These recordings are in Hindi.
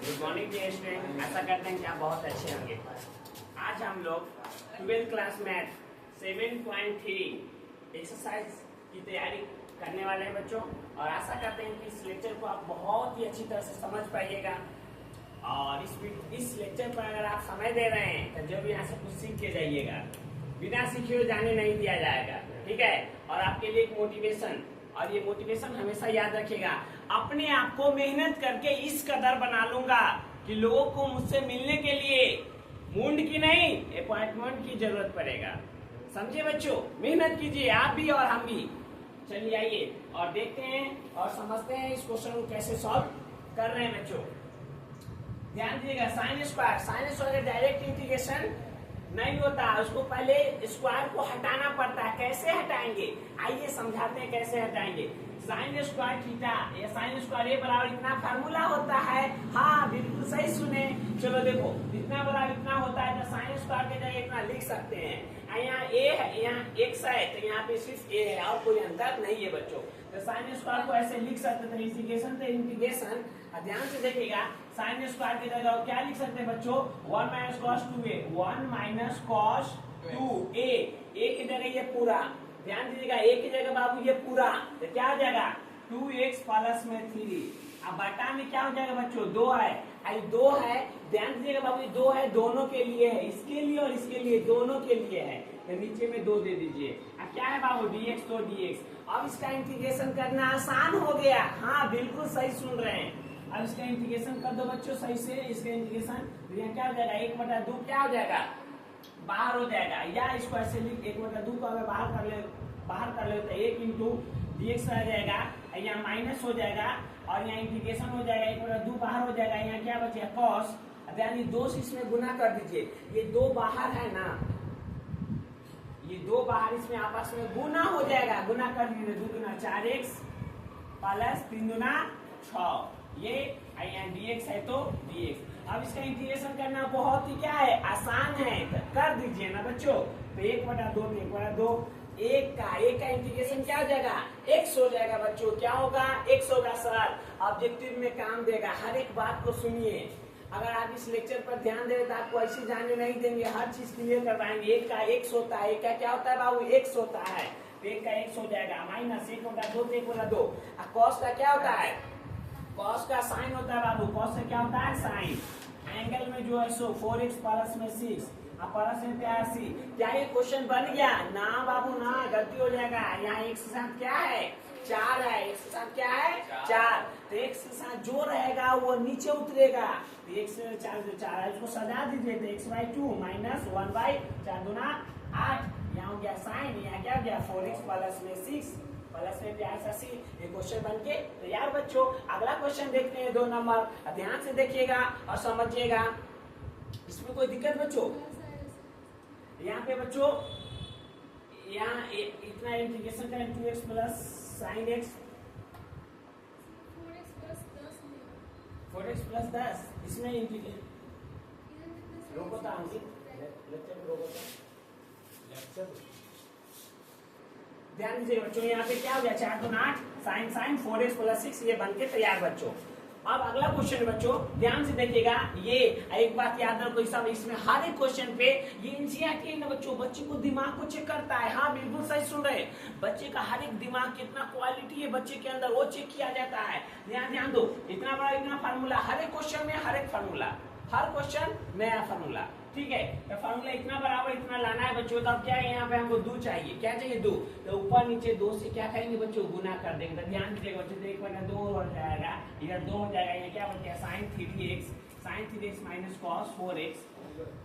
गुड मॉर्निंग डियर स्टूडेंट, आशा करते हैं कि आप बहुत अच्छे होंगे। आज हम लोग 12th क्लास मैथ 7.3 एक्सरसाइज की तैयारी करने वाले हैं बच्चों, और आशा करते हैं कि इस लेक्चर को आप बहुत ही अच्छी तरह से समझ पाइएगा। और इस लेक्चर पर अगर आप समय दे रहे हैं तो जब यहाँ से कुछ सीख के जाइएगा, बिना सीखे हुए जाने नहीं दिया जाएगा, ठीक है। और आपके लिए एक मोटिवेशन, और ये मोटिवेशन हमेशा याद रखिएगा, अपने आप को मेहनत करके इस कदर बना लूंगा कि लोगों को मुझसे मिलने के लिए मूड की नहीं अपॉइंटमेंट की जरूरत पड़ेगा। समझे बच्चों, मेहनत कीजिए आप भी और हम भी। चलिए आइए और देखते हैं और समझते हैं इस क्वेश्चन को कैसे सॉल्व कर रहे हैं बच्चों। ध्यान दीजिएगा, साइन स्क्वायर डायरेक्ट इंटीग्रेशन नहीं होता, उसको पहले स्क्वायर को हटाना पड़ता है। कैसे हटाएंगे, आइए समझाते हैं कैसे हटाएंगे। साइन स्क्वायर थीटा या साइन स्क्वायर ए बराबर इतना फार्मूला होता है। हाँ बिल्कुल सही सुने। चलो देखो, इतना बराबर इतना होता है तो साइन स्क्वायर के जगह इतना लिख सकते हैं। यहाँ ए है, यहाँ एक्स है, तो यहाँ पे सिर्फ ए है और कोई अंतर नहीं है बच्चों। तो साइन स्क्वायर को ऐसे लिख सकते थे, इंटीग्रेशन ध्यान से देखिएगा। साइन स्क्वायर की जगह क्या लिख सकते हैं बच्चों, 1 minus cos 2a, 1 minus cos 2a, ए की जगह ये पूरा। ध्यान दीजिएगा, ए की जगह बाबू ये पूरा, तो क्या हो जाएगा 2x प्लस में 3। अब बटा में क्या हो जाएगा बच्चों, 2 है, आई 2 है। ध्यान दीजिएगा बाबू, 2 है, दोनों के लिए है, इसके लिए और इसके लिए, दोनों के लिए है, तो नीचे में 2 दे दीजिए। अब क्या है बाबू, dx तो dx। अब इसका इंटीग्रेशन करना आसान हो गया। हाँ बिल्कुल सही सुन रहे हैं। अब इसका इंटीग्रेशन कर दो बच्चों सही से। इसका इंटीग्रेशन तो यहाँ क्या हो जाएगा, 1/2 क्या हो जाएगा, बाहर हो जाएगा। या इसको ऐसे लिख, 1/2 को अगर बाहर कर ले तो 1 इंटू dx आ जाएगा, यहाँ माइनस हो जाएगा और यहाँ इंटीग्रेशन हो जाएगा, 1/2 बाहर हो जाएगा। यहाँ क्या बचेगा कॉस, यानी 2 से इसमें गुना कर दीजिए। ये 2 बाहर है ना, ये 2 बाहर इसमें आपस में गुना हो जाएगा, गुना कर दीजिए। 2 दूना 4x प्लस 3 दूना 6, ये यहाँ dx है तो dx। अब इसका इंटीग्रेशन करना बहुत ही क्या है, आसान है, तो कर दीजिए ना बच्चों। तो 1/2 में 1/2, एक का इंटीग्रेशन क्या हो जाएगा, x हो जाएगा बच्चों। क्या होगा, x होगा सर। ऑब्जेक्टिव में काम देगा, हर एक बात को सुनिए। अगर आप इस लेक्चर पर ध्यान दे तो आपको ऐसे जाने नहीं देंगे, हर चीज क्लियर करवाएंगे। एक का x होता है, एक का क्या होता है बाबू, x होता है, तो एक का x हो जाएगा माइनस 1/2 तो 1/2। कॉस का क्या होता है, कॉस का साइन होता है बाबू, कॉस से क्या होता है साइन। एंगल में जो है सो 4x प्लस में 6, अब प्लस में 83। क्या ये क्वेश्चन बन गया ना बाबू, ना गलती हो जाएगा। यहाँ x के साथ क्या है, 4 है, x के साथ क्या है 4, तो x के साथ जो रहेगा वो नीचे उतरेगा। तो x से 4 है, इसको सजा दीजिए। तो x/2 माइनस 1/4 दूना 8, यहाँ हो गया साइन, यहाँ क्या हो गया 4x प्लस में 6 प्लस में 82। ये क्वेश्चन बन के तैयार बच्चों। अगला क्वेश्चन देखते हैं 2 नंबर, ध्यान से देखिएगा और समझिएगा। इसमें कोई दिक्कत बच्चों, यहाँ पे बच्चों यहाँ इतना इंटीग्रेशन करें 2x plus sign x, 4x plus 10, इसमें इंटीग्रेशन रोको था लेक्चर रोको था। ध्यान दीजिए बच्चों, यहाँ पे क्या हो गया 4 दूना 8 साइन 4x प्लस 6, ये बनके तैयार बच्चों। अब अगला क्वेश्चन बच्चों ध्यान से देखिएगा। ये एक बात याद रखो, सब इसमें हर एक क्वेश्चन पे ये एनसीईआरटी ना बच्चों, बच्चे को दिमाग को चेक करता है। हाँ बिल्कुल सही सुन रहे हैं, बच्चे का हर एक दिमाग कितना क्वालिटी है बच्चे के अंदर, वो चेक किया जाता है। ध्यान दो, इतना बड़ा इतना फार्मूला, हर एक क्वेश्चन में हर एक फार्मूला, हर क्वेश्चन नया फार्मूला, ठीक है। तो फार्मूला इतना बराबर इतना लाना है बच्चों। तो अब क्या है, यहाँ पे हमको 2 चाहिए, क्या चाहिए 2, तो ऊपर नीचे 2 से क्या करेंगे बच्चों, गुना कर देंगे। तो ध्यान दीजिएगा बच्चों, तो 1/2 हो जाएगा, इधर 2 हो जाएगा, यहाँ क्या बच गया sine 3x minus cos 4x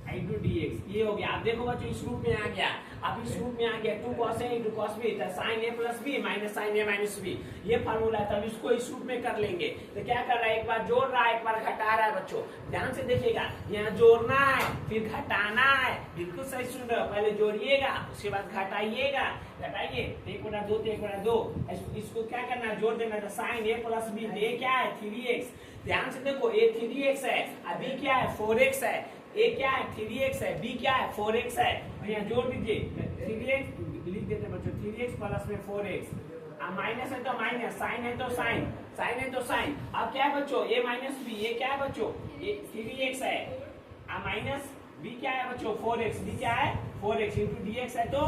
into dx, ये हो गया। आप देखो बच्चों इस रूप में आ गया, अब इस रूप में आ गया 2 cos a into cos b, sine a plus b minus sine a minus b, ये फार्मूला है। तब इसको इस रूप में कर लेंगे। तो क्या कर रहा है, एक बार जोड़ रहा है, एक बार घटा रहा है बच्चों। ध्यान से देखिएगा, यहाँ जोड़ना है फिर घटाना है, बिल्कुल सही सुन रहे हो। पहले जोड़िएगा उसके बाद घटाइएगा, घटाइए 1/2 तो 1/2, इसको क्या करना है, जोड़ देना है। साइन a प्लस b, ये क्या है 3x। ध्यान से देखो, a 3x है, अभी क्या है 4x है, a क्या है 3x है, b क्या है 4x है, और यहाँ जोड़ दीजिए 3x लिख देते हैं बच्चों, 3x प्लस में 4x। माइनस है तो माइनस, साइन है तो साइन, साइन है तो साइन। अब क्या है बच्चों, ए माइनस बी, ये क्या है बच्चों, ये 3x है। माइनस बी क्या है बच्चों, 4x, बी क्या है 4x इंटू dx है तो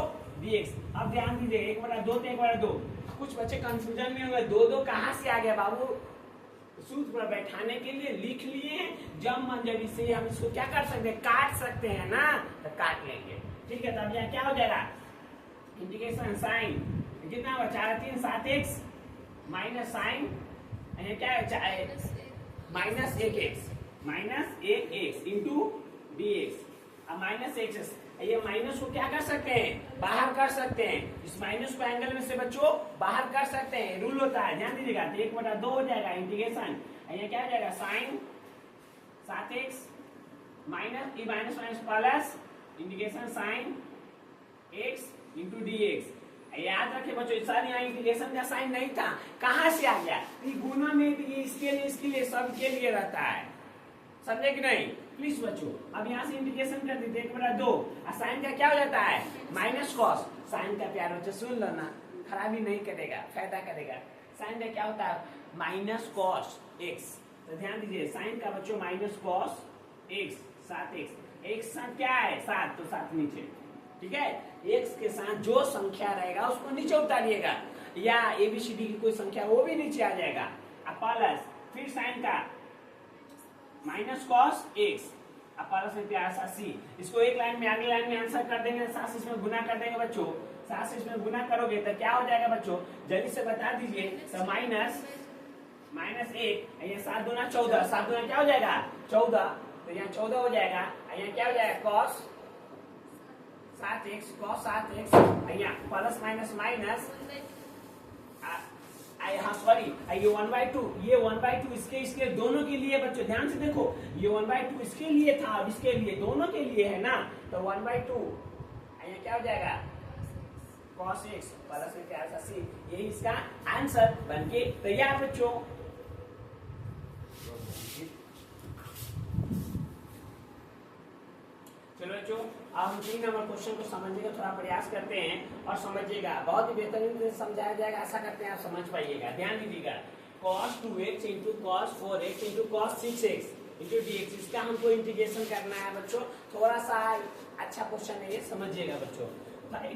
dx। अब ध्यान दीजिए 1/2 तो 1/2। कुछ बच्चे कंफ्यूजन में हुए, 2 कहाँ से आ गया बाबू, सूत्र पर बैठाने के लिए लिख लिए, जब मन जब इसे हम इसको क्या कर सकते हैं, काट सकते हैं ना, तो काट लेंगे। ठीक है, तब यहाँ क्या हो जाएगा, इंटीग्रेशन साइन कितना होगा, 4 3 7x माइनस साइन क्या है माइनस 1x इंटू dx। अब माइनस एक्स, ये माइनस को क्या कर सकते हैं, बाहर कर सकते हैं। इस माइनस को एंगल में से बच्चों बाहर कर सकते हैं, रूल होता है, ध्यान दीजिएगा। 1/2 हो जाएगा इंटीग्रेशन, ये क्या हो जाएगा sine 7x minus e minus minus plus integration sine x into dx। याद रखे बच्चों, सर यहाँ इंटीग्रेशन का साइन नहीं था, कहाँ से आ गया, ये गुना में भी इसके लिए सबके लिए रहता है, समझे कि नहीं। प्लीज बच्चों अब यहाँ से इंटीग्रेशन कर दीजिए 1/2, साइन का क्या हो जाता है माइनस कॉस। साइन का प्यार बच्चों सुन लो ना, खराबी नहीं करेगा, फायदा करेगा। साइन का क्या होता है माइनस कॉस x, तो ध्यान दीजिए साइन का बच्चों minus cos x 7x, x साथ क्या है 7, तो 7 नीचे। ठीक है, x के साथ जो संख्या रहेगा उसको नीचे उतारिएगा, या ABCD की कोई संख्या वो भी नीचे आ जाएगा। अब प्लस फिर साइन का माइनस कॉस x, अब प्लस में प्यार सा c, इसको एक लाइन में अगली लाइन में आंसर कर देंगे, 7 इसमें गुना कर देंगे बच्चों। 7 इसमें गुना करोगे तो क्या हो जाएगा बच्चों, जल्दी से बता दीजिए। तो माइनस 1, ये 7 दूना 14, 7 दूना क्या हो जाएगा 14, तो यहाँ 14 हो जाएगा। यहाँ क्या हो जाएगा कॉस 7x, कॉस 7x, यहाँ प्लस माइनस माइनस, हाँ सॉरी, ये 1/2, ये 1/2 इसके दोनों के लिए बच्चों ध्यान से देखो, ये 1/2 इसके लिए था, अब इसके लिए दोनों के लिए है ना, तो 1/2 यहाँ क्या हो जाएगा cos x प्लस में क्या सी, यही इसका आंसर बनके तैयार बच्चों। चलो बच्चों अब हम 3 नंबर क्वेश्चन को समझने का थोड़ा प्रयास करते हैं और समझिएगा, बहुत ही बेहतरीन से समझाया जाएगा, आशा करते हैं आप समझ पाइएगा। ध्यान दीजिएगा, cos 2x into cos 4x into cos 6x into dx, इसका हमको इंटीग्रेशन करना है बच्चों। थोड़ा सा अच्छा क्वेश्चन है ये, समझिएगा बच्चों।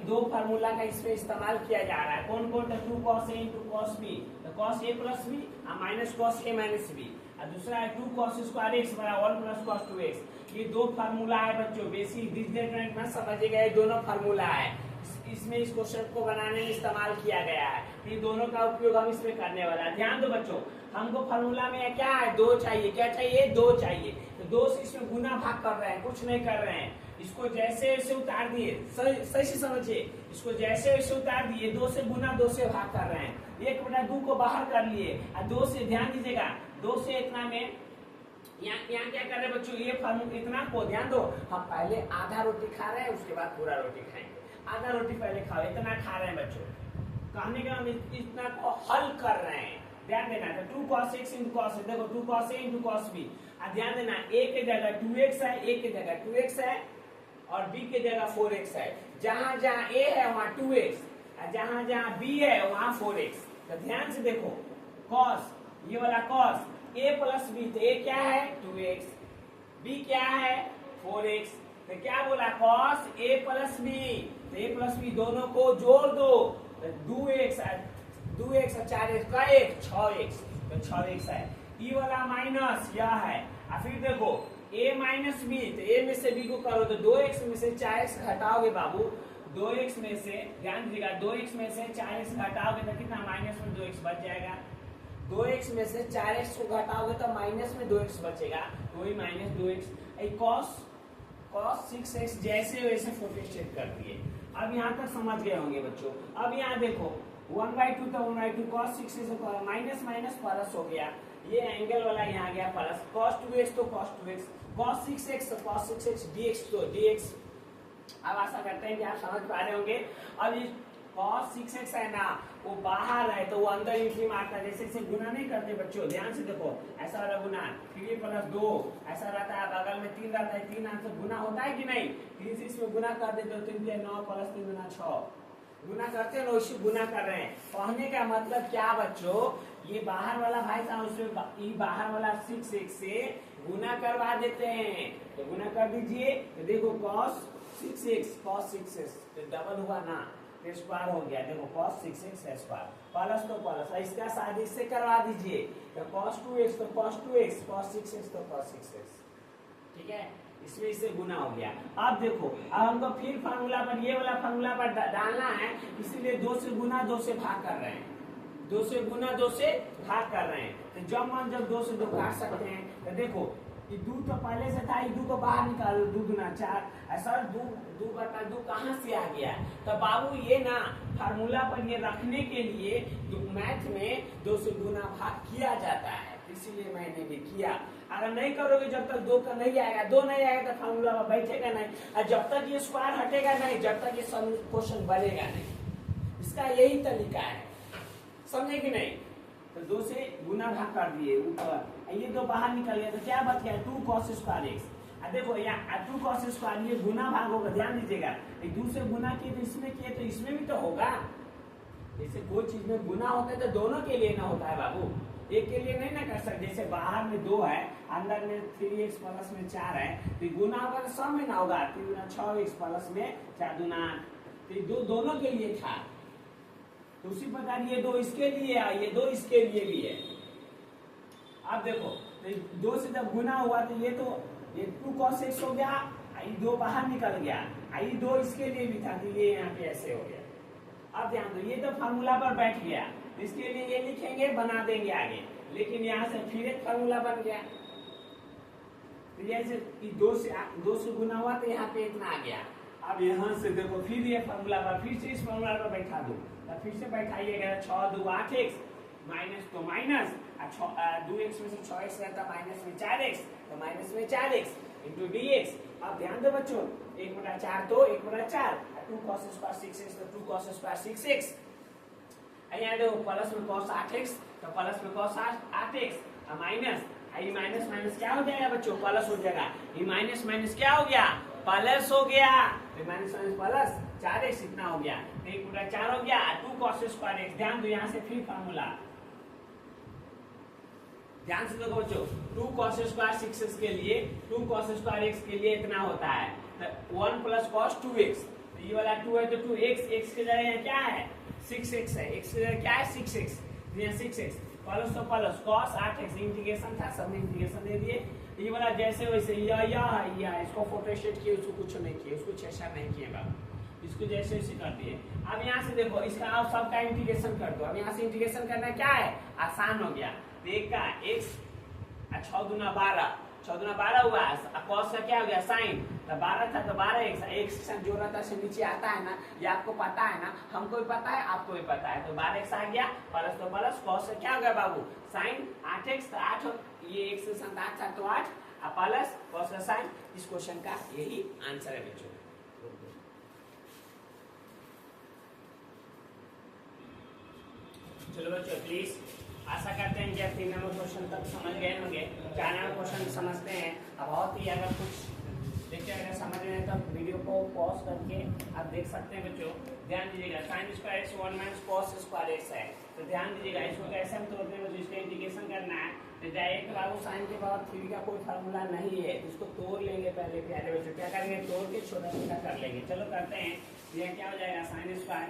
2 फार्मूला का इसमें इस्तेमाल किया जा रहा है, कौन कौन, 2 cos a into cos b, तो cos a plus b minus cos a minus b, और दूसरा है 2 cos स्क्वायर x बराबर 1 प्लस cos 2x। ये 2 फार्मूला है बच्चों, बेसिक डिस्क्रिमिनेंट में समझिएगा, ये दोनों फार्मूला है, इसमें इस क्वेश्चन को बनाने में इस्तेमाल किया गया है। ये दोनों का उपयोग हम इसमें करने वाला है। ध्यान दो बच्चों, हमको फार्मूला में क्या है 2 चाहिए, क्या चाहिए 2 चाहिए, तो 2 से इसमें गुना भाग कर रहे हैं, कुछ नहीं कर रहे हैं। इसको जैसे वैसे उतार दिए, सही से समझिए, इसको जैसे वैसे उतार दिए, 2 से गुना 2 से भाग कर रहे हैं, 1/2 को बाहर कर लिए, और 2 से ध्यान दीजिएगा 2 से इतना में यहाँ क्या कर रहे हैं बच्चों, ये फार्मूला इतना को ध्यान दो, हम पहले आधा रोटी खा रहे हैं उसके बाद पूरा रोटी खाएंगे, आधा रोटी पहले खाओ, इतना खा रहे हैं बच्चों, कहने का हम इतना को हल कर रहे हैं। ध्यान देना, तो 2 cos x इंटू cos, देखो 2 cos a into cos b, ध्यान देना a के जगह 2x है, a के जगह 2x है और b के जगह 4x है। जहां जहां a है वहां 2x, जहां जहां b है वहां 4x। तो ध्यान से देखो, cos ये वाला cos a प्लस b, तो a क्या है 2x, b क्या है 4x, तो क्या बोला cos a प्लस b, तो a प्लस b दोनों को जोड़ दो, तो 2x और 4x का 6x, तो 6x है। ई वाला माइनस यह है, और फिर देखो a माइनस b, तो a में से b को करो, तो 2x में से 4x घटाओगे बाबू, 2x में से ध्यान दीजिएगा 2x में से 4x घटाओगे तो कितना माइनस में 2x बच जाएगा, 2x में से 4x को घटाओगे तो माइनस में 2x बचेगा, तो वही माइनस 2x। cos 6x जैसे वैसे फोटोस्टेट कर दिए। अब यहाँ तक समझ गए होंगे बच्चों। अब यहाँ देखो 1/2 तो 1/2 cos 6 से माइनस माइनस प्लस हो गया, ये एंगल वाला यहाँ गया प्लस, cos 2x तो cos 2x, cos 6x तो cos 6x, dx तो dx। अब आशा करते हैं कि आप समझ पा रहे होंगे। अब ये cos 6x है ना, वो बाहर है तो वो अंदर एंट्री मारता है, जैसे गुना नहीं करते बच्चों, ध्यान से देखो, ऐसा वाला गुना 3 + 2 ऐसा रहता है, बगल में 3 रहता है, 3 आंसर गुना होता है कि नहीं, 3 से इसमें गुना कर देते हो, 3 × 9 + 3 × 6, गुना करते हैं ना, उसी गुना कर रहे हैं। कहने का मतलब क्या बच्चों, ये बाहर वाला भाई साहब उसमें ये बाहर वाला 6x से गुना करवा देते हैं। तो गुना कर दीजिए, तो देखो cos 6x तो डबल हुआ ना, तो स्क्वायर हो गया। देखो cos 6x है स्क्वायर, प्लस तो प्लस, इसका साथ इससे करवा दीजिए। तो cos 2x तो cos 2x, cos 6x तो cos 6x, ठीक है। इसमें इससे गुना हो गया। अब देखो, अब हमको फिर फार्मूला पर ये वाला फार्मूला पर डालना है, इसीलिए 2 से गुना 2 से भाग कर रहे हैं। 2 से गुना 2 से भाग कर रहे हैं। तो जब 2 से 2 काट सकते हैं, तो देखो ये 2 तो पहले से था, ये 2 को बाहर निकालो, 2 दूना 4। सर 2 बटा 2 कहाँ से आ गया? तो बाबू ये ना फार्मूला पर ये रखने के लिए मैथ में 2 से गुना भाग किया जाता है, इसीलिए मैंने भी किया। अगर नहीं करोगे, जब तक 2 का नहीं आएगा, 2 नहीं आएगा तो फार्मूला में बैठेगा नहीं, और जब तक ये स्क्वायर हटेगा नहीं, जब तक ये क्वेश्चन बनेगा नहीं। इसका यही तरीका है, समझे कि नहीं? तो 2 से गुना भाग कर दिए ऊपर, ये 2 बाहर निकल गया, तो क्या बच गया? 2 cos स्क्वायर x। देखो यहाँ 2 cos स्क्वायर, ये गुना भाग होगा, ध्यान दीजिएगा। 2 से गुना किए तो इसमें किए तो इसमें भी तो होगा। जैसे कोई चीज में गुना होता है तो दोनों के लिए ना होता है बाबू, एक के लिए नहीं ना कर सकते। जैसे बाहर में 2 है, अंदर में 3x प्लस में 4 है, तो गुना होगा तो सब में ना होगा। 3 गुना 6x प्लस में 4 दूना 8, तो 2 दोनों के लिए था। तो उसी प्रकार ये 2 इसके लिए है, ये 2 इसके लिए भी है। अब देखो, तो 2 से जब गुना हुआ तो ये 2 cos x हो गया, ये 2 बाहर निकल गया, ये 2 इसके लिए भी था, तो ये यहाँ पे ऐसे हो गया। अब ध्यान दो, ये तो फार्मूला पर बैठ गया, इसके लिए ये लिखेंगे, बना देंगे आगे, लेकिन यहाँ से फिर एक फार्मूला बन गया। तो जैसे 2 से गुना हुआ तो यहाँ पे इतना आ गया। अब यहाँ से देखो, फिर ये फार्मूला पर, फिर से इस फार्मूला पर बैठा दो, तो फिर से बैठाइएगा। 6 2 8x, माइनस तो माइनस, 2x में से 6x रहता, माइनस में 4x, तो माइनस में 4x इंटू dx। अब ध्यान दो बच्चों, 1/4 तो 1/4, 2 cos स्क्वायर 6x तो 2 cos स्क्वायर 6x। यहाँ देखो प्लस में cos 8x, तो प्लस में cos 8x, माइनस, ये माइनस माइनस क्या हो जाएगा बच्चों? प्लस हो जाएगा। ये माइनस माइनस क्या हो गया? प्लस हो गया। तो माइनस माइनस प्लस 4x इतना हो गया, 1/4 हो गया, 2 cos स्क्वायर x। ध्यान दो, यहाँ से फिर फार्मूला, ध्यान से देखो बच्चों, 2 cos स्क्वायर 6x के लिए, 2 cos स्क्वायर x के लिए इतना होता है, तो 1 प्लस cos 2x। ये वाला 2 है तो 2x, x के जगह यहाँ क्या है? 6x है, x की जगह क्या है? 6x, यहाँ 6x, प्लस तो प्लस cos 8x, इंटीग्रेशन था, सब में इंटीग्रेशन दे दिए। ये वाला जैसे वैसे, या इसको फोटो स्टेट किए, उसको कुछ नहीं किए, उसको छेड़छाड़ नहीं किए बाबू, इसको जैसे वैसे कर दिए। अब यहाँ से देखो, इसका आप सबका इंटीग्रेशन कर दो। अब यहाँ से इंटीग्रेशन करना क्या है? आसान हो गया। तो एक का x, 6 दूना 12, 6 दूना 12 हुआ, cos का क्या हो गया? साइन, तो 12 था तो 12x, x जोड़ा से नीचे आता है ना, ये आपको पता है ना, हमको भी पता है, आपको भी पता है। तो 12x आ गया, प्लस तो प्लस, cos से क्या हो गया बाबू? साइन 8x, तो 8, ये x से 8 था तो 8, प्लस cos का साइन। इस क्वेश्चन का यही आंसर है बच्चों। चलो बच्चों, प्लीज आशा करते हैं कि आप 3 नंबर क्वेश्चन तक समझ गए होंगे। 4 नंबर क्वेश्चन समझते हैं। अब बहुत ही अगर कुछ देखिए, अगर समझ में आए तो वीडियो को पॉज करके आप देख सकते हैं बच्चों। ध्यान दीजिएगा, sine square x 1 minus cos square x है, तो ध्यान दीजिएगा इसको कैसे हम तोड़ते हैं, इसका इंटीग्रेशन करना है। तो डायरेक्ट बाबू साइन के बाद 3 का कोई फार्मूला नहीं है, इसको तोड़ लेंगे पहले प्यारे बच्चों। क्या करेंगे? तोड़ के छोटा छोटा कर लेंगे। चलो करते हैं। ये क्या हो जाएगा? साइन स्क्वायर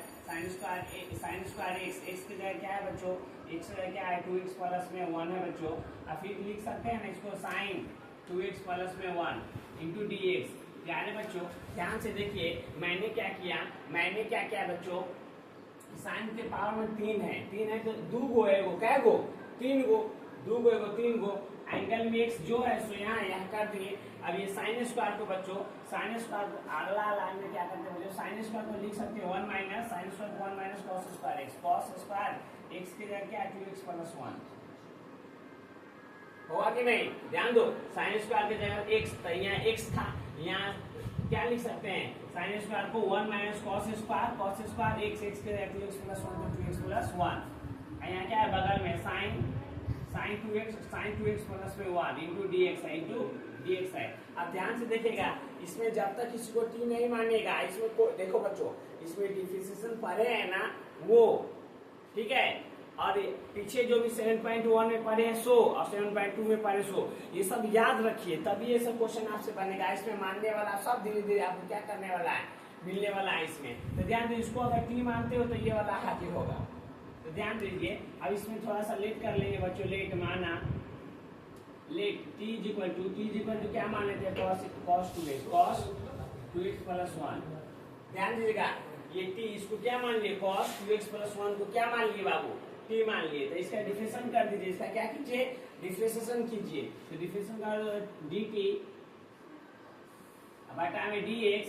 एक्स की जगह क्या है बच्चों? एक्स की जगह क्या है? 2x प्लस में 1 है बच्चों। अब फिर लिख सकते हैं ना इसको, साइन 2x प्लस में 1 इंटू डी एक्स। यानी बच्चों ध्यान से देखिए, मैंने क्या किया बच्चों, साइन के पावर में 3 है तो 2 गो है, क्या गो? 3 गो, 2 गो एगो 3 गो। एंगल में x जो है सो यहाँ कर दिए। अब ये साइन स्क्वायर को बच्चों, साइन स्क्वायर को अगला लाइन में क्या करते हैं बच्चों, साइन स्क्वायर को लिख सकते हैं 1 minus sine square 1 minus cos square x. Cos square x की जगह क्या है? 2x प्लस 1 होगा कि नहीं? ध्यान दो, साइन स्क्वायर की जगह x, तो यहाँ x था, यहाँ क्या लिख सकते हैं? साइन स्क्वायर को 1 माइनस कॉस स्क्वायर एक्स की जगह 2x प्लस 1 तो 2x प्लस 1। यहाँ क्या है बगल में? साइन 2x प्लस में 1 इंटू dx है, इंटू dx है। अब ध्यान से देखिएगा, इसमें जब तक इसको t नहीं मानेगा, इसमें देखो बच्चों, इसमें डिफरेंशिएशन पढ़े है ना वो, ठीक है, और पीछे जो भी 7.1 में पढ़े हैं सो और 7.2 में पढ़े सो, ये सब याद रखिए, तभी ये सब क्वेश्चन आपसे बनेगा। इसमें मानने वाला सब धीरे धीरे आपको क्या करने वाला है, मिलने वाला है इसमें। तो ध्यान दीजिए, इसको अगर टी मानते हो तो ये वाला हाजिर होगा। तो ध्यान दीजिए, अब इसमें थोड़ा सा लेट कर लेंगे बच्चों। लेट माना, लेट t इक्वल टू क्या मान लेते हैं, cos 2x प्लस 1। ध्यान दीजिएगा, ये t इसको क्या मान लिए, cos 2x प्लस 1 को क्या मान लिए बाबू, t मान लिए। तो इसका डिफरेंशिएशन कर दीजिए, इसका क्या कीजिए, डिफरेंशिएशन कीजिए। तो डिफरेंशिएशन कर dt बटा में dx,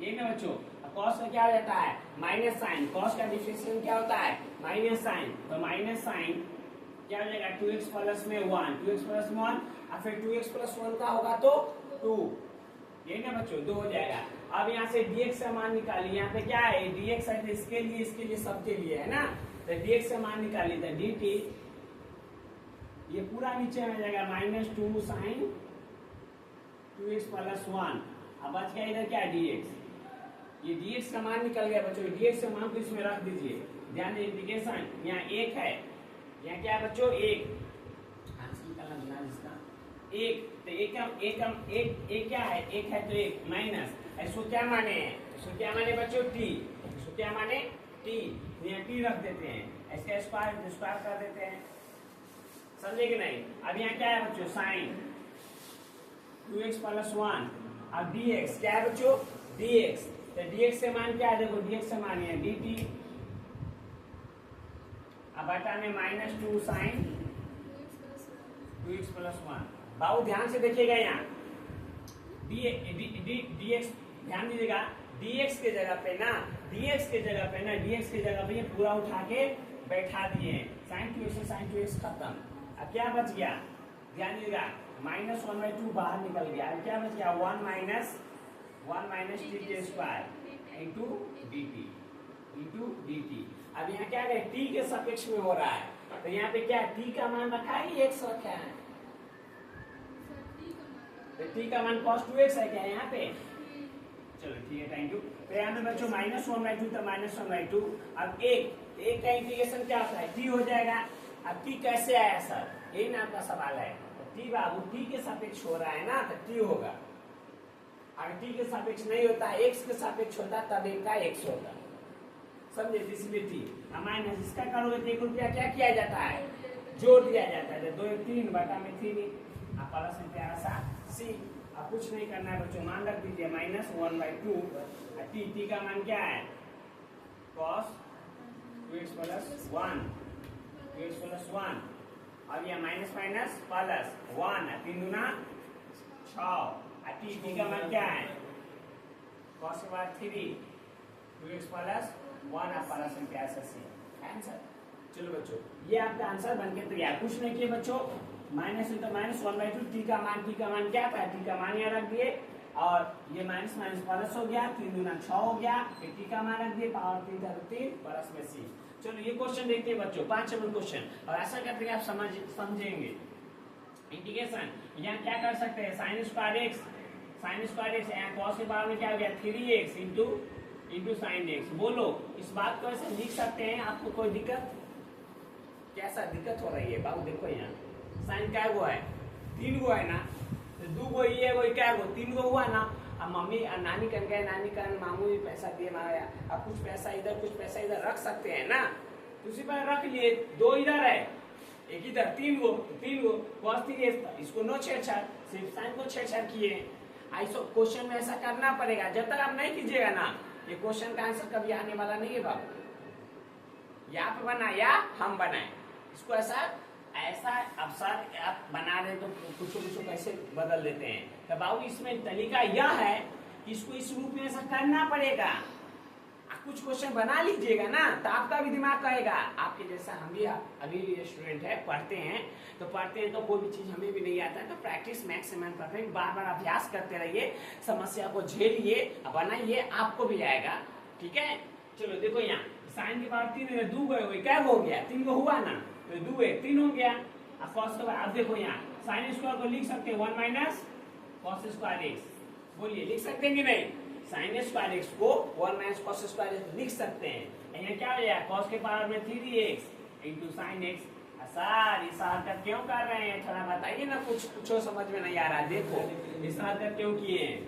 ये ना बच्चों, cos का क्या हो जाता है, माइनस साइन। cos का डिफरेंशिएशन क्या होता है, माइनस साइन। तो माइनस साइन क्या हो जाएगा, 2x प्लस में 1, 2x प्लस 1, और फिर 2x प्लस 1 का होगा तो 2, ये ना बच्चों 2 हो जाएगा। अब यहाँ से dx का मान निकालिए, यहाँ पे क्या है, dx है तो इसके लिए सबके लिए है ना। तो dx का मान निकालिए, तो dt ये पूरा नीचे में जाएगा -2 साइन 2x प्लस 1। अब बच गया इधर क्या, dx। ये dx का मान निकल गया बच्चों, dx का मान को इसमें रख दीजिए। ध्यान दीजिए, इंटीग्रेशन यहाँ 1 है, यहाँ क्या है बच्चों, 1 निकालना बिना जिसका 1, तो एक क्या है, 1 है तो 1 माइनस, इसको क्या माने हैं, इसको क्या माने बच्चों, t, इसको क्या माने t, यहाँ t रख देते हैं, इसका स्क्वायर कर देते हैं, समझे कि नहीं। अब यहाँ क्या है बच्चों, साइन 2x प्लस 1, अब dx क्या है बच्चों, dx। तो dx से मान क्या है, देखो dx से मान है dt, अब बटा में -2 साइन 2x प्लस 1। बाबू ध्यान से देखिएगा, यहाँ dx ध्यान दीजिएगा, dx के जगह पे ये पूरा उठा के बैठा दिए हैं, साइन 2x से साइन 2x खत्म। अब क्या बच गया, ध्यान दीजिएगा, -1/2 बाहर निकल गया। अब क्या बच गया, 1 माइनस t के स्क्वायर इंटू dt। अब यहाँ क्या है, t के सापेक्ष में हो रहा है, तो यहाँ पे क्या t का मान रखा है, x रखा है, तो t का मान cos 2x है क्या यहाँ पे। चलो ठीक है, थैंक यू। तो यहाँ पे बच्चों -1/2 तो -1/2। अब एक का इंटीग्रेशन क्या होता है, t हो जाएगा। अब t कैसे आया सर, यही ना आपका सवाल है। t बाबू t के सापेक्ष हो रहा है ना, तो t होगा। अगर t के सापेक्ष नहीं होता, x के सापेक्ष होता, तब एक का x होगा, समझे, इसलिए t। माइनस इसका करोगे तो 1 रुपया क्या किया जाता है, जोड़ दिया जाता है, 2 3 बटा में 3, अब प्लस में प्यारा सा c। अब कुछ नहीं करना है बच्चों, मान रख दीजिए -1/2, t का मान क्या है, cos 2x प्लस 1, अब यह माइनस प्लस 1, 3 दूना 6, t का मान क्या है, cos के बाद 3 2x प्लस 1, आप प्लस में प्यार से आंसर। चलो बच्चों, ये आपका आंसर बनके तैयार। कुछ नहीं किए बच्चों, माइनस है तो -1/2, t का मान क्या था, t का मान यहाँ रख दिए, और ये माइनस प्लस हो गया, 3 दूना 6 हो गया, फिर t का मान रख दिए, पावर 3 प्लस में c। चलो ये क्वेश्चन देखते हैं बच्चों, 5 नंबर क्वेश्चन, और ऐसा करते हैं आप समझेंगे। इंटीग्रेशन यहाँ क्या कर सकते हैं, साइन स्क्वायर x, यहाँ cos के बारे में क्या हो गया, 3x इंटू साइन x। बोलो, इस बात को ऐसे लिख सकते हैं, आपको कोई दिक्कत, कैसा दिक्कत हो रही है बाबू। देखो यहाँ साइन क्या हुआ है, 3 गो है ना, तो 2 गो ये वो क्या गो, 3 गो हुआ ना। अब मम्मी नानी कन गए, नानी कन मामू भी पैसा दिए माया, अब कुछ पैसा इधर रख सकते हैं ना, तो उसी पर रख लिए। 2 इधर है, एक इधर, 3 गो cos 3x, इसको नो छेड़छाड़, सिर्फ साइन को छेड़छाड़ किए। ऐसा क्वेश्चन में ऐसा करना पड़ेगा, जब तक आप नहीं कीजिएगा ना, ये क्वेश्चन का आंसर कभी आने वाला नहीं है बाबू। या आप बनाए या हम बनाए, इसको ऐसा अब सर आप बना रहे तो कुछ कैसे बदल देते हैं। तो बाबू इसमें तरीका यह है कि इसको इस रूप में ऐसा करना पड़ेगा। आप कुछ क्वेश्चन बना लीजिएगा ना, तो आपका भी दिमाग कहेगा। आपके जैसा हम भी अभी स्टूडेंट है, पढ़ते हैं तो कोई भी चीज हमें भी नहीं आता है, तो प्रैक्टिस मैक्सिमम परफेक्ट, बार अभ्यास करते रहिए, समस्या को झेलिए, बनाइए, आपको भी आएगा। ठीक है, चलो देखो यहाँ साइन के पावर 3 2 गए, क्या हो गया, 3 गो हुआ ना, तो 2 1 3 हो गया। अब cos के बाद अब देखो यहाँ साइन स्क्वायर को लिख सकते हैं 1 माइनस कॉस स्क्वायर एक्स, बोलिए लिख सकते हैं कि नहीं? साइन स्क्वायर एक्स को 1 माइनस कॉस स्क्वायर एक्स लिख सकते हैं। यहाँ क्या हो जाएगा, कॉस के पावर में 3x into sine x. Sir इस हरकत क्यों कर रहे हैं, थोड़ा बताइए ना, कुछ समझ में नहीं आ रहा। देखो इस हरकत क्यों किए हैं,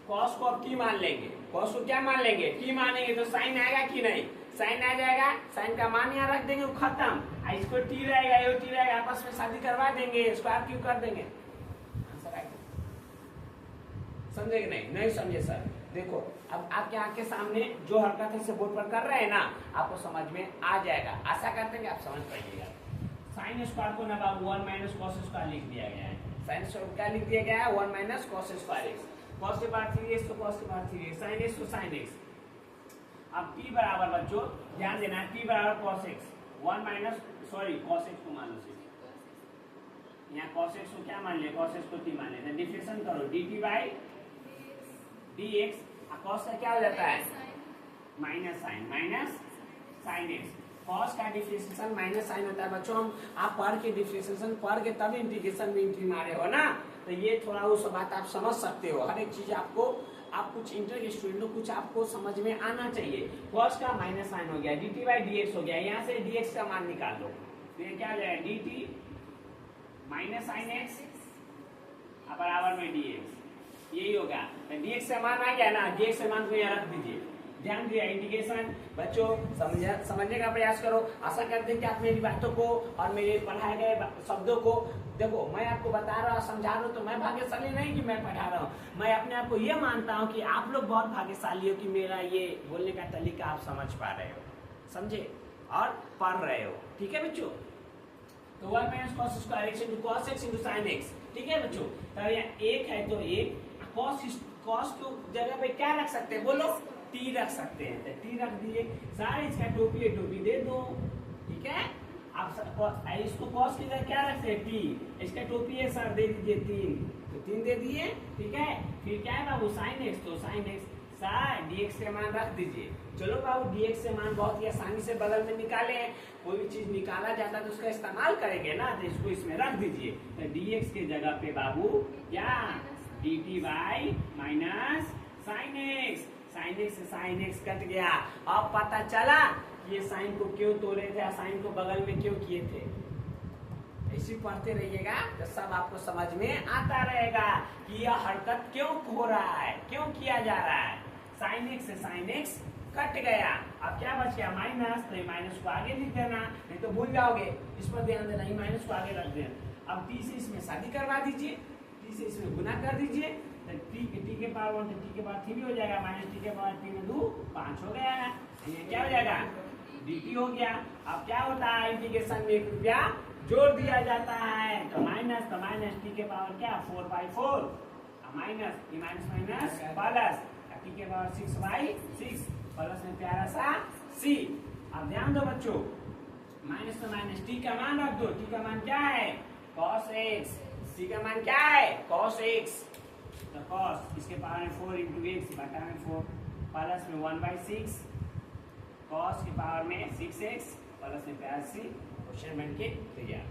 कॉस को अब की मान लेंगे, कॉस को क्या मान लेंगे, की मानेंगे तो साइन आएगा कि नहीं, साइन आ जाएगा, साइन का मान यहाँ रख देंगे, वो खत्म। इसको टी रहेगा, ये टी रहेगा, आपस में शादी करवा देंगे, स्क्वायर क्यों कर देंगे। समझे कि नहीं? नहीं समझे सर। देखो अब आपके आंख के सामने जो हरकत है बोर्ड पर कर रहे हैं ना, आपको समझ में आ जाएगा, आशा करते हैं कि आप समझ पाइएगा। साइन स्क्वायर को ना बाबू 1 माइनस कॉस स्क्वायर लिख दिया गया है। साइन स्क्वायर क्या लिख दिया गया है, 1 minus cos square x. Cos के पावर 3x तो कॉस के पावर 3x, साइन एक्स तो साइन एक्स। अब t बराबर बच्चों ध्यान देना, t बराबर cos x, 1 minus cos x को मान लो सिर्फ। यहाँ cos x को क्या मान लिया, cos x को t मान लिया, डिफरेंशिएशन करो dt बाई dx। cos का क्या हो जाता है, माइनस साइन x। cos का डिफरेंशिएशन माइनस साइन होता है बच्चों। हम आप पढ़ के डिफरेंशिएशन पढ़ के तब इंटीग्रेशन में एंट्री मारे हो ना, तो ये थोड़ा वो सब बात आप समझ सकते हो। हर एक चीज आपको, आप कुछ इंटर के स्टूडेंट हो, कुछ आपको समझ में आना चाहिए। cos का माइनस साइन हो गया, dt बाई dx हो गया, यहाँ से dx का मान निकाल दो, तो ये क्या हो जाएगा, dt माइनस साइन एक्स बराबर में dx, यही होगा। dx से मान आ गया ना, dx से मान को यहाँ रख दीजिए। ध्यान दिया, इंटीग्रेशन बच्चों समझने का प्रयास करो। आशा करते हैं कि आप मेरी बातों को और मेरे पढ़ाए गए शब्दों को, देखो मैं आपको बता रहा हूँ, समझा रहा हूँ, तो मैं भाग्यशाली नहीं कि मैं पढ़ा रहा हूँ, मैं अपने आप को ये मानता हूँ कि आप लोग बहुत भाग्यशाली हो कि मेरा ये बोलने का तरीका आप समझ पा रहे हो, समझे, और पढ़ रहे हो। ठीक है बच्चों, तो 1 minus cos square x into cos x into sine x. ठीक है बच्चों, तो यहाँ एक है तो एक, कॉस को जगह पे क्या रख सकते हैं, बोलो, टी रख सकते हैं, तो टी रख दिए। सारे इसका टोपी है, टोपी दे दो। ठीक है, आप इसको कॉस की जगह क्या रखते हैं, टी, इसका टोपी है सर, दे दीजिए 3, तो 3 दे दिए। ठीक है, फिर क्या है बाबू, साइन एक्स, तो साइन एक्स सर dx के मान रख दीजिए। चलो बाबू dx से मान बहुत ही आसानी से बगल में निकाले, कोई भी चीज निकाला जाता है तो उसका इस्तेमाल करेंगे ना, तो इसको इसमें रख दीजिए। तो dx के जगह पे बाबू क्या, dt by minus sine x, sine x से साइन एक्स कट गया। अब पता चला कि ये साइन को क्यों तोड़े थे, साइन को बगल में क्यों किए थे। ऐसे पढ़ते रहिएगा तो सब आपको समझ में आता रहेगा कि यह हरकत क्यों हो रहा है, क्यों किया जा रहा है। साइन एक्स से साइन एक्स कट गया, अब क्या बच गया, माइनस, तो माइनस को आगे लिख देना, नहीं तो भूल जाओगे, इस पर ध्यान देना, माइनस को आगे रख देना। अब टी से इसमें शादी करवा दीजिए, टी से इसमें गुना कर दीजिए, तो टी के पावर 1 तो टी के पावर 3 हो जाएगा, माइनस टी के पावर 3 में 2 5 हो गया है, ये क्या हो जाएगा, dt हो गया। अब क्या होता है, इंटीग्रेशन में 1 रुपया जोड़ दिया जाता है, तो माइनस टी के पावर क्या 4/4, माइनस माइनस प्लस टी के पावर 6/6, प्लस में प्यारा सा c। अब ध्यान दो बच्चों, माइनस तो माइनस, टी का मान रख दो, टी का मान क्या है, cos x, टी का मान क्या है, cos x, तो cos इसके पावर में 4 इंटू एक्स बटा में 4, प्लस में 1/6, cos के पावर में 6x, प्लस में प्यारा c। क्वेश्चन बन के तैयार।